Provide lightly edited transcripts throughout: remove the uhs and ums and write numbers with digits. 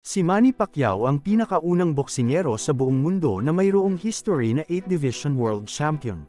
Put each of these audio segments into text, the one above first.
Si Manny Pacquiao ang pinakaunang boksingero sa buong mundo na mayroong history na 8-division world champion.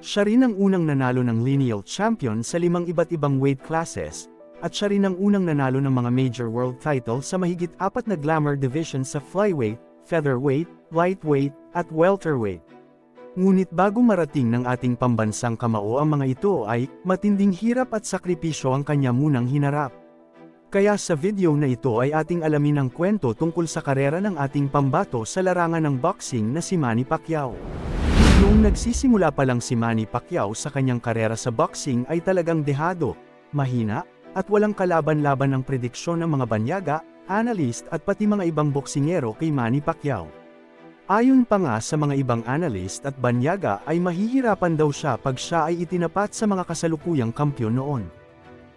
Siya rin ang unang nanalo ng lineal champion sa 5 iba't ibang weight classes, at siya rin ang unang nanalo ng mga major world title sa mahigit 4 na glamour division sa flyweight, featherweight, lightweight, at welterweight. Ngunit bago marating ng ating pambansang kamao ang mga ito ay, matinding hirap at sakripisyo ang kanya munang hinarap. Kaya sa video na ito ay ating alamin ang kwento tungkol sa karera ng ating pambato sa larangan ng boxing na si Manny Pacquiao. Noong nagsisimula pa lang si Manny Pacquiao sa kanyang karera sa boxing ay talagang dehado, mahina, at walang kalaban-laban ang prediksyon ng mga banyaga, analyst at pati mga ibang boksingero kay Manny Pacquiao. Ayon pa nga sa mga ibang analyst at banyaga ay mahihirapan daw siya pag siya ay itinapat sa mga kasalukuyang kampyon noon.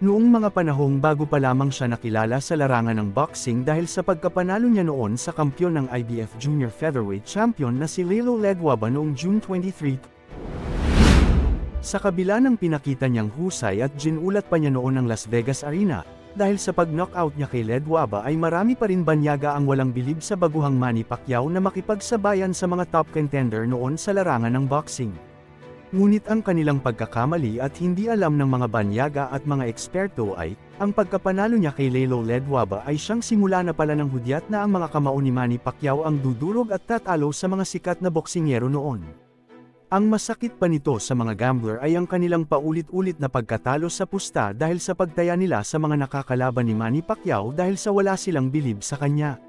Noong mga panahong bago pa lamang siya nakilala sa larangan ng boxing dahil sa pagkapanalo niya noon sa kampyon ng IBF Junior Featherweight Champion na si Lelo Ledwaba noong June 23. Sa kabila ng pinakita niyang husay at ginulat pa niya noon ang Las Vegas Arena, dahil sa pag-knockout niya kay Ledwaba ay marami pa rin banyaga ang walang bilib sa baguhang Manny Pacquiao na makipagsabayan sa mga top contender noon sa larangan ng boxing. Ngunit ang kanilang pagkakamali at hindi alam ng mga banyaga at mga eksperto ay, ang pagkapanalo niya kay Lelo Ledwaba ay siyang simula na pala ng hudyat na ang mga kamao ni Manny Pacquiao ang dudurog at tatalo sa mga sikat na boksingero noon. Ang masakit pa nito sa mga gambler ay ang kanilang paulit-ulit na pagkatalo sa pusta dahil sa pagtaya nila sa mga nakakalaban ni Manny Pacquiao dahil sa wala silang bilib sa kanya.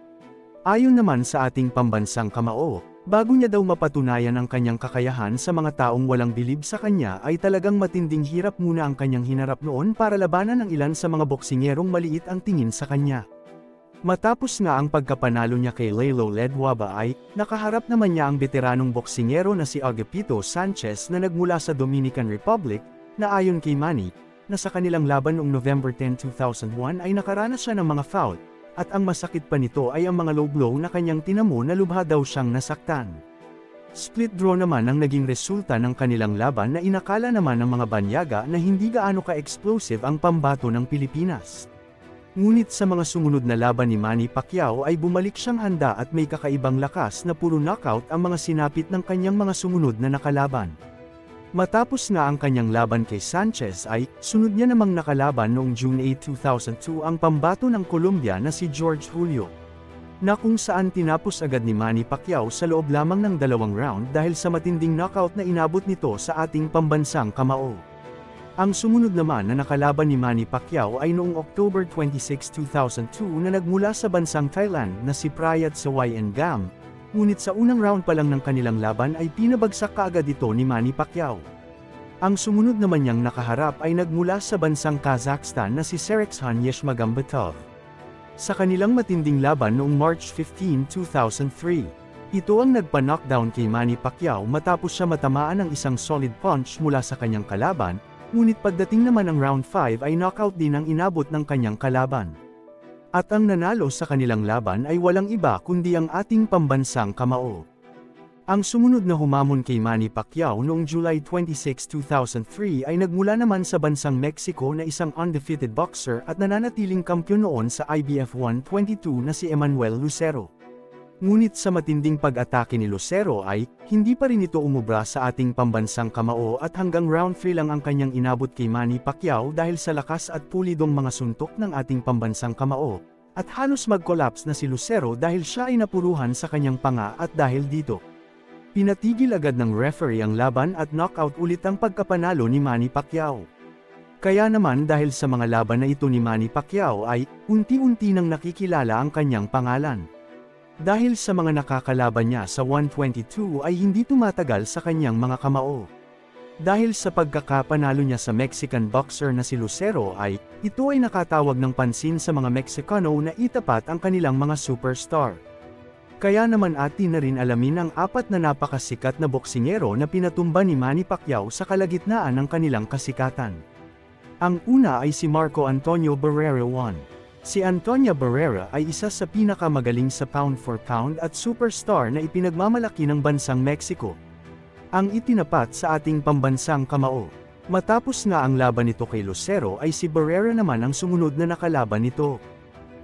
Ayon naman sa ating pambansang kamao, bago niya daw mapatunayan ang kanyang kakayahan sa mga taong walang bilib sa kanya ay talagang matinding hirap muna ang kanyang hinarap noon para labanan ang ilan sa mga boksingerong maliit ang tingin sa kanya. Matapos nga ang pagkapanalo niya kay Lelo Ledwaba ay, nakaharap naman niya ang veteranong boksingero na si Agapito Sanchez na nagmula sa Dominican Republic, na ayon kay Manny, na sa kanilang laban noong November 10, 2001 ay nakaranas siya ng mga foul. At ang masakit pa nito ay ang mga low blow na kanyang tinamo na lubha daw siyang nasaktan. Split draw naman ang naging resulta ng kanilang laban na inakala naman ng mga banyaga na hindi gaano ka-explosive ang pambato ng Pilipinas. Ngunit sa mga sumunod na laban ni Manny Pacquiao ay bumalik siyang handa at may kakaibang lakas na puro knockout ang mga sinapit ng kanyang mga sumunod na nakalaban. Matapos nga ang kanyang laban kay Sanchez ay, sunod niya namang nakalaban noong June 8, 2002 ang pambato ng Colombia na si George Julio, na kung saan tinapos agad ni Manny Pacquiao sa loob lamang ng 2 round dahil sa matinding knockout na inabot nito sa ating pambansang kamao. Ang sumunod naman na nakalaban ni Manny Pacquiao ay noong October 26, 2002 na nagmula sa bansang Thailand na si Prayat Sawayan-Gam. Ngunit sa unang round pa lang ng kanilang laban ay pinabagsak kaagad ito ni Manny Pacquiao. Ang sumunod naman niyang nakaharap ay nagmula sa bansang Kazakhstan na si Serexhan Yeshmagomedov. Sa kanilang matinding laban noong March 15, 2003, ito ang nagpa-knockdown kay Manny Pacquiao matapos siya matamaan ng isang solid punch mula sa kanyang kalaban, ngunit pagdating naman ng round 5 ay knockout din ang inabot ng kanyang kalaban. At ang nanalo sa kanilang laban ay walang iba kundi ang ating pambansang kamao. Ang sumunod na humamon kay Manny Pacquiao noong July 26, 2003 ay nagmula naman sa bansang Mexico na isang undefeated boxer at nananatiling kampyon noon sa IBF 122 na si Emmanuel Lucero. Ngunit sa matinding pag-atake ni Lucero ay, hindi pa rin ito umubra sa ating pambansang kamao at hanggang round 3 lang ang kanyang inabot kay Manny Pacquiao dahil sa lakas at pulidong mga suntok ng ating pambansang kamao, at halos mag-collapse na si Lucero dahil siya ay napuruhan sa kanyang panga at dahil dito, pinatigil agad ng referee ang laban at knockout ulit ang pagkapanalo ni Manny Pacquiao. Kaya naman dahil sa mga laban na ito ni Manny Pacquiao ay, unti-unti nang nakikilala ang kanyang pangalan. Dahil sa mga nakakalaban niya sa 122 ay hindi tumatagal sa kanyang mga kamao. Dahil sa pagkakapanalo niya sa Mexican boxer na si Lucero ay, ito ay nakatawag ng pansin sa mga Meksikano na itapat ang kanilang mga superstar. Kaya naman atin na rin alamin ang 4 na napakasikat na boksingero na pinatumba ni Manny Pacquiao sa kalagitnaan ng kanilang kasikatan. Ang una ay si Marco Antonio Barrera I. Si Antonio Barrera ay isa sa pinakamagaling sa pound for pound at superstar na ipinagmamalaki ng bansang Mexico. Ang itinapat sa ating pambansang kamao. Matapos nga ang laban nito kay Lucero ay si Barrera naman ang sumunod na nakalaban nito.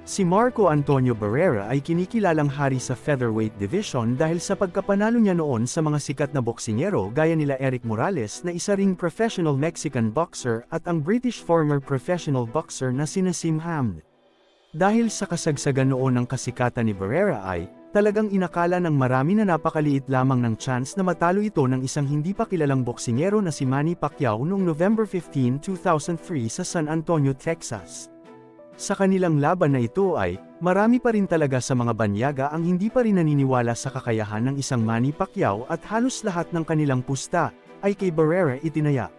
Si Marco Antonio Barrera ay kinikilalang hari sa featherweight division dahil sa pagkapanalo niya noon sa mga sikat na boksingero gaya nila Eric Morales na isa ring professional Mexican boxer at ang British former professional boxer na sina Sim Hamd. Dahil sa kasagsagan noon ng kasikatan ni Barrera ay, talagang inakala ng marami na napakaliit lamang ng chance na matalo ito ng isang hindi pa kilalang boksingero na si Manny Pacquiao noong November 15, 2003 sa San Antonio, Texas. Sa kanilang laban na ito ay, marami pa rin talaga sa mga banyaga ang hindi pa rin naniniwala sa kakayahan ng isang Manny Pacquiao at halos lahat ng kanilang pusta, ay kay Barrera itinaya.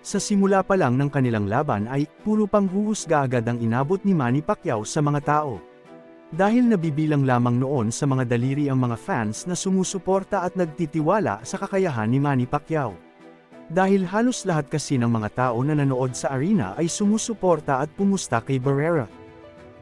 Sa simula pa lang ng kanilang laban ay, puro panghuhusga agad ang inabot ni Manny Pacquiao sa mga tao. Dahil nabibilang lamang noon sa mga daliri ang mga fans na sumusuporta at nagtitiwala sa kakayahan ni Manny Pacquiao. Dahil halos lahat kasi ng mga tao na nanood sa arena ay sumusuporta at pumusta kay Barrera.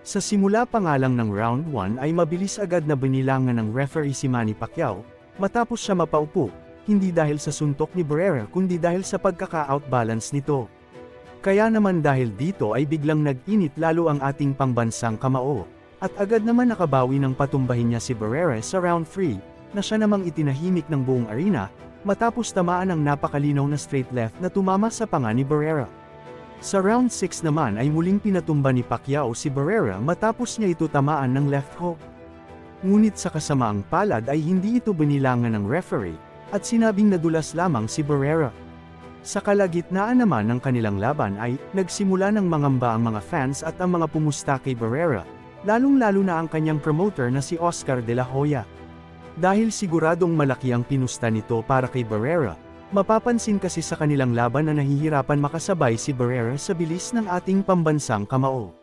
Sa simula pa nga lang ng round 1 ay mabilis agad na binilangan ng referee si Manny Pacquiao, matapos siya mapaupo, hindi dahil sa suntok ni Barrera kundi dahil sa pagkaka-outbalance nito. Kaya naman dahil dito ay biglang nag-init lalo ang ating pangbansang kamao, at agad naman nakabawi ng patumbahin niya si Barrera sa round 3, na siya namang itinahimik ng buong arena, matapos tamaan ng napakalinaw na straight left na tumama sa panga ni Barrera. Sa round 6 naman ay muling pinatumba ni Pacquiao si Barrera matapos niya ito tamaan ng left hook. Ngunit sa kasamaang palad ay hindi ito binilangan ng referee, at sinabing nadulas lamang si Barrera. Sa kalagitnaan naman ng kanilang laban ay, nagsimula ng mangamba ang mga fans at ang mga pumusta kay Barrera, lalong-lalo na ang kanyang promoter na si Oscar De La Hoya. Dahil siguradong malaki ang pinusta nito para kay Barrera, mapapansin kasi sa kanilang laban na nahihirapan makasabay si Barrera sa bilis ng ating pambansang kamao.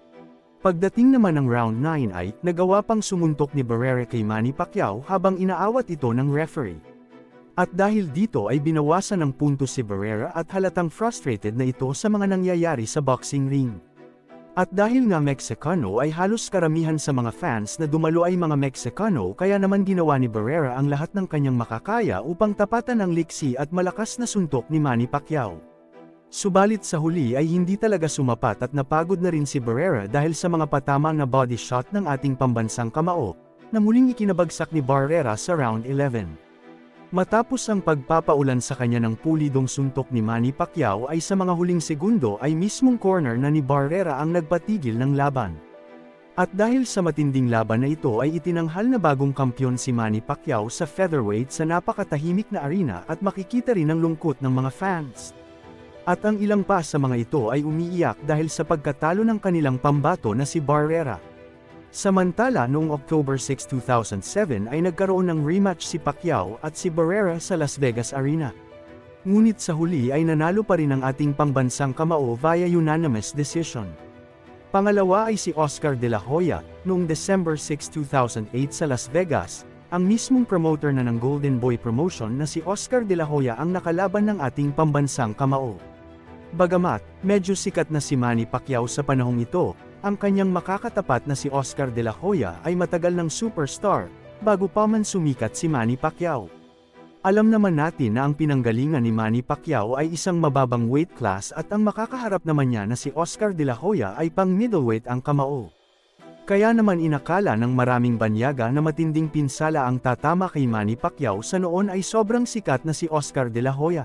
Pagdating naman ng round 9 ay, nagawa pang sumuntok ni Barrera kay Manny Pacquiao habang inaawat ito ng referee. At dahil dito ay binawasan ng puntos si Barrera at halatang frustrated na ito sa mga nangyayari sa boxing ring. At dahil nga Meksikano ay halos karamihan sa mga fans na dumalo ay mga Meksikano kaya naman ginawa ni Barrera ang lahat ng kanyang makakaya upang tapatan ang liksi at malakas na suntok ni Manny Pacquiao. Subalit sa huli ay hindi talaga sumapat at napagod na rin si Barrera dahil sa mga patama na body shot ng ating pambansang kamao, na muling ikinabagsak ni Barrera sa round 11. Matapos ang pagpapaulan sa kanya ng pulidong suntok ni Manny Pacquiao ay sa mga huling segundo ay mismong corner na ni Barrera ang nagpatigil ng laban. At dahil sa matinding laban na ito ay itinanghal na bagong kampyon si Manny Pacquiao sa featherweight sa napakatahimik na arena at makikita rin ang lungkot ng mga fans. At ang ilang pa sa mga ito ay umiiyak dahil sa pagkatalo ng kanilang pambato na si Barrera. Samantala noong October 6, 2007 ay nagkaroon ng rematch si Pacquiao at si Barrera sa Las Vegas Arena. Ngunit sa huli ay nanalo pa rin ang ating pambansang kamao via unanimous decision. Pangalawa ay si Oscar De La Hoya, noong December 6, 2008 sa Las Vegas, ang mismong promoter na ng Golden Boy Promotion na si Oscar De La Hoya ang nakalaban ng ating pambansang kamao. Bagamat, medyo sikat na si Manny Pacquiao sa panahong ito, ang kanyang makakatapat na si Oscar De La Hoya ay matagal ng superstar, bago pa man sumikat si Manny Pacquiao. Alam naman natin na ang pinanggalingan ni Manny Pacquiao ay isang mababang weight class at ang makakaharap naman niya na si Oscar De La Hoya ay pang middleweight ang kamao. Kaya naman inakala ng maraming banyaga na matinding pinsala ang tatama kay Manny Pacquiao sa noon ay sobrang sikat na si Oscar De La Hoya.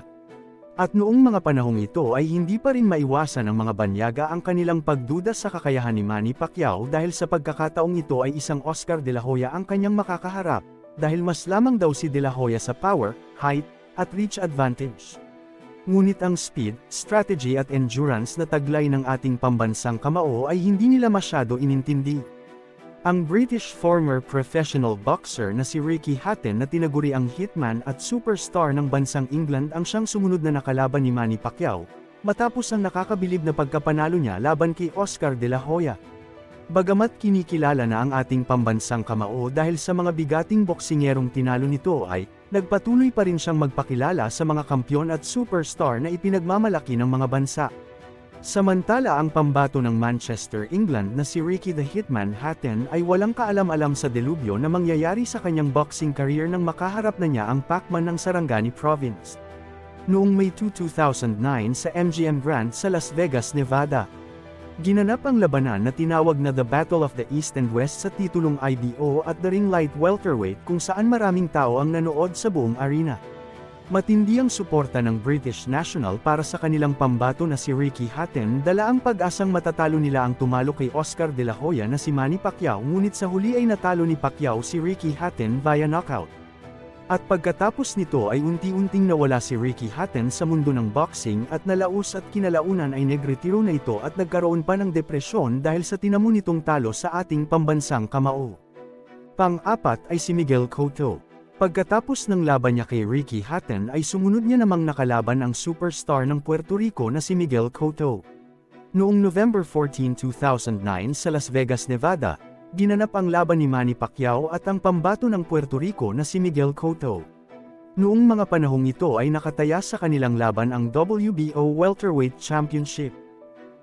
At noong mga panahong ito ay hindi pa rin maiwasan ng mga banyaga ang kanilang pagduda sa kakayahan ni Manny Pacquiao dahil sa pagkakataong ito ay isang Oscar De La Hoya ang kanyang makakaharap, dahil mas lamang daw si De La Hoya sa power, height, at reach advantage. Ngunit ang speed, strategy at endurance na taglay ng ating pambansang kamao ay hindi nila masyado inintindi. Ang British former professional boxer na si Ricky Hatton na tinaguri ang hitman at superstar ng bansang England ang siyang sumunod na nakalaban ni Manny Pacquiao, matapos ang nakakabilib na pagkapanalo niya laban kay Oscar De La Hoya. Bagamat kinikilala na ang ating pambansang kamao dahil sa mga bigating boksingerong tinalo nito ay, nagpatuloy pa rin siyang magpakilala sa mga kampyon at superstar na ipinagmamalaki ng mga bansa. Samantala ang pambato ng Manchester, England na si Ricky the Hitman Hatton ay walang kaalam-alam sa delubyo na mangyayari sa kanyang boxing career nang makaharap na niya ang Pacman ng Sarangani Province noong May 2, 2009 sa MGM Grand sa Las Vegas, Nevada. Ginanap ang labanan na tinawag na The Battle of the East and West sa titulong IBO at the Ring Light Welterweight kung saan maraming tao ang nanood sa buong arena. Matindi ang suporta ng British National para sa kanilang pambato na si Ricky Hatton, dala ang pag-asang matatalo nila ang tumalo kay Oscar de la Hoya na si Manny Pacquiao, ngunit sa huli ay natalo ni Pacquiao si Ricky Hatton via knockout. At pagkatapos nito ay unti-unting nawala si Ricky Hatton sa mundo ng boxing at nalaos at kinalaunan ay nagretiro na ito at nagkaroon pa ng depresyon dahil sa tinamo nitong talo sa ating pambansang kamao. Pang-apat ay si Miguel Cotto. Pagkatapos ng laban niya kay Ricky Hatton ay sumunod niya namang nakalaban ang superstar ng Puerto Rico na si Miguel Cotto. Noong November 14, 2009 sa Las Vegas, Nevada, ginanap ang laban ni Manny Pacquiao at ang pambato ng Puerto Rico na si Miguel Cotto. Noong mga panahong ito ay nakataya sa kanilang laban ang WBO Welterweight Championship.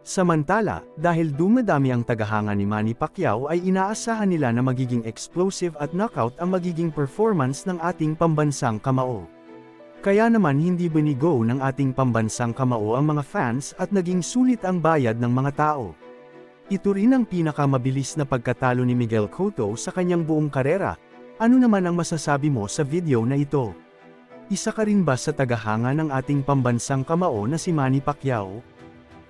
Samantala, dahil dumadami ang tagahanga ni Manny Pacquiao ay inaasahan nila na magiging explosive at knockout ang magiging performance ng ating pambansang kamao. Kaya naman hindi binigo ng ating pambansang kamao ang mga fans at naging sulit ang bayad ng mga tao. Ito rin ang pinakamabilis na pagkatalo ni Miguel Cotto sa kanyang buong karera. Ano naman ang masasabi mo sa video na ito? Isa ka rin ba sa tagahanga ng ating pambansang kamao na si Manny Pacquiao?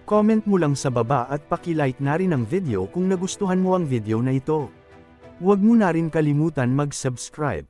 Comment mo lang sa baba at paki-like na rin ang video kung nagustuhan mo ang video na ito. Huwag mo na rin kalimutan mag-subscribe.